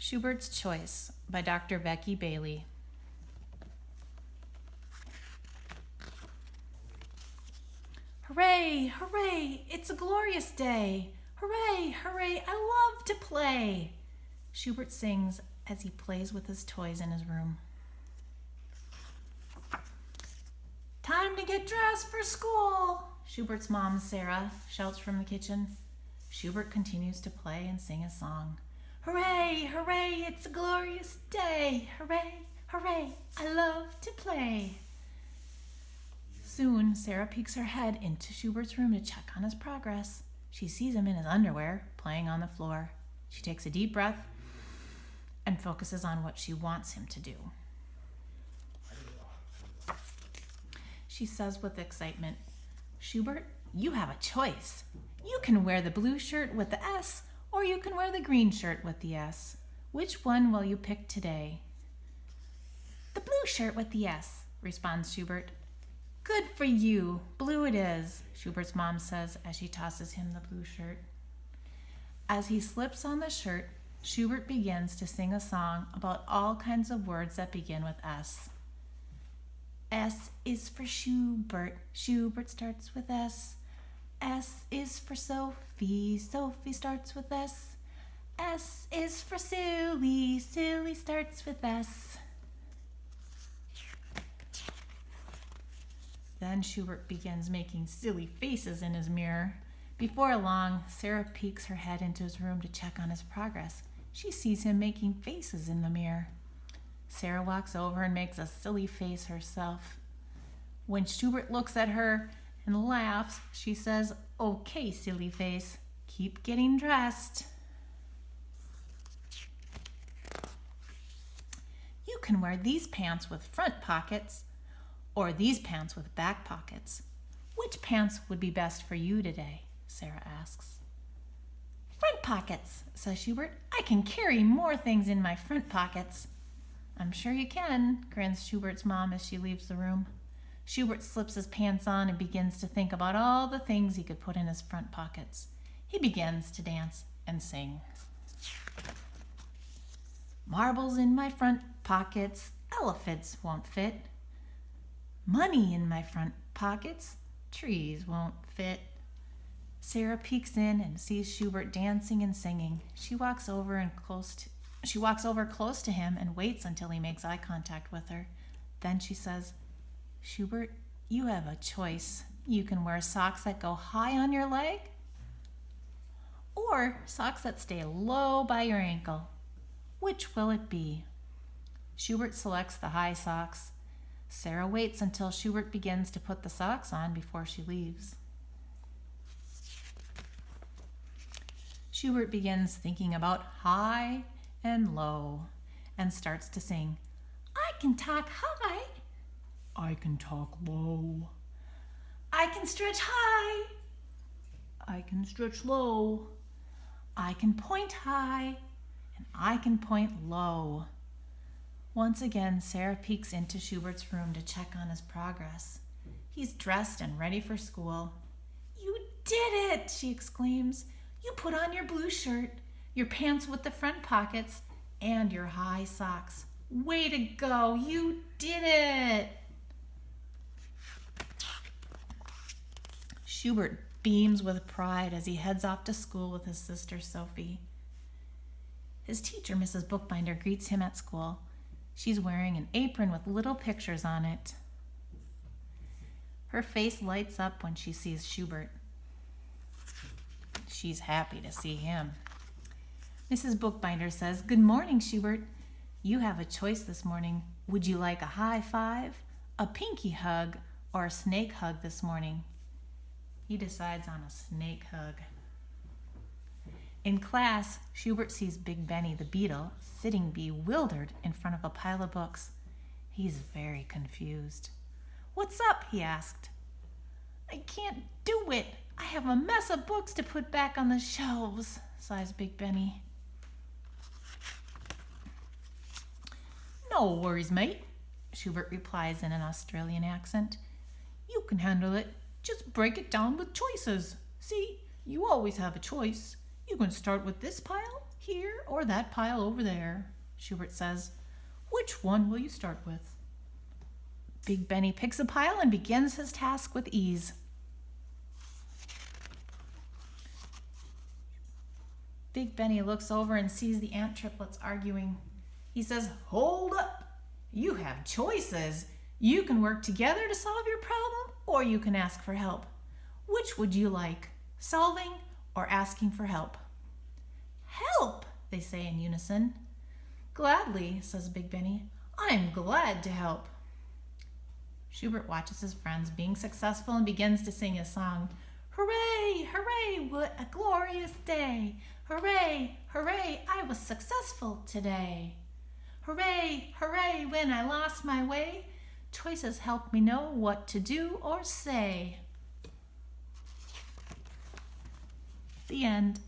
Schubert's Choice by Dr. Becky Bailey. Hooray, hooray, it's a glorious day. Hooray, hooray, I love to play. Schubert sings as he plays with his toys in his room. Time to get dressed for school, Schubert's mom, Sarah, shouts from the kitchen. Schubert continues to play and sing his song. Hooray, hooray, it's a glorious day. Hooray, hooray, I love to play. Soon, Sarah peeks her head into Schubert's room to check on his progress. She sees him in his underwear, playing on the floor. She takes a deep breath and focuses on what she wants him to do. She says with excitement, Schubert, you have a choice. You can wear the blue shirt with the S, or you can wear the green shirt with the S. Which one will you pick today? The blue shirt with the S, responds Schubert. Good for you. Blue it is, Schubert's mom says as she tosses him the blue shirt. As he slips on the shirt, Schubert begins to sing a song about all kinds of words that begin with S. S is for Schubert. Schubert starts with S. S is for Sophie. Sophie starts with S. S is for Silly. Silly starts with S. Then Schubert begins making silly faces in his mirror. Before long, Sarah peeks her head into his room to check on his progress. She sees him making faces in the mirror. Sarah walks over and makes a silly face herself. When Schubert looks at her and laughs, she says, "Okay, silly face, keep getting dressed." You can wear these pants with front pockets or these pants with back pockets. Which pants would be best for you today? Sarah asks. Front pockets, says Schubert. I can carry more things in my front pockets. I'm sure you can, grins Schubert's mom as she leaves the room. Schubert slips his pants on and begins to think about all the things he could put in his front pockets. He begins to dance and sing. Marbles in my front pockets, elephants won't fit. Money in my front pockets, trees won't fit. Sarah peeks in and sees Schubert dancing and singing. She walks over close to him and waits until he makes eye contact with her. Then she says, Schubert, you have a choice. You can wear socks that go high on your leg or socks that stay low by your ankle. Which will it be? Schubert selects the high socks. Sarah waits until Schubert begins to put the socks on before she leaves. Schubert begins thinking about high and low and starts to sing. I can talk high. I can talk low. I can stretch high. I can stretch low. I can point high and I can point low. Once again, Sarah peeks into Schubert's room to check on his progress. He's dressed and ready for school. You did it, she exclaims. You put on your blue shirt, your pants with the front pockets, and your high socks. Way to go, you did it! Schubert beams with pride as he heads off to school with his sister Sophie. His teacher, Mrs. Bookbinder, greets him at school. She's wearing an apron with little pictures on it. Her face lights up when she sees Schubert. She's happy to see him. Mrs. Bookbinder says, Good morning, Schubert. You have a choice this morning. Would you like a high five, a pinky hug, or a snake hug this morning? He decides on a snake hug. In class, Schubert sees Big Benny the beetle sitting bewildered in front of a pile of books. He's very confused. What's up? He asked. I can't do it. I have a mess of books to put back on the shelves, sighs Big Benny. No worries, mate, Schubert replies in an Australian accent. You can handle it. Just break it down with choices. See, you always have a choice. You can start with this pile, here or that pile over there, Schubert says. Which one will you start with? Big Benny picks a pile and begins his task with ease. Big Benny looks over and sees the ant triplets arguing. He says, "Hold up! You have choices. You can work together to solve your problem, or you can ask for help. Which would you like, solving or asking for help?" "Help," they say in unison. "Gladly," says Big Benny. "I'm glad to help." Schubert watches his friends being successful and begins to sing his song. "Hooray, hooray, what a glorious day! Hooray, hooray, I was successful today. Hooray, hooray, when I lost my way, choices help me know what to do or say." The end.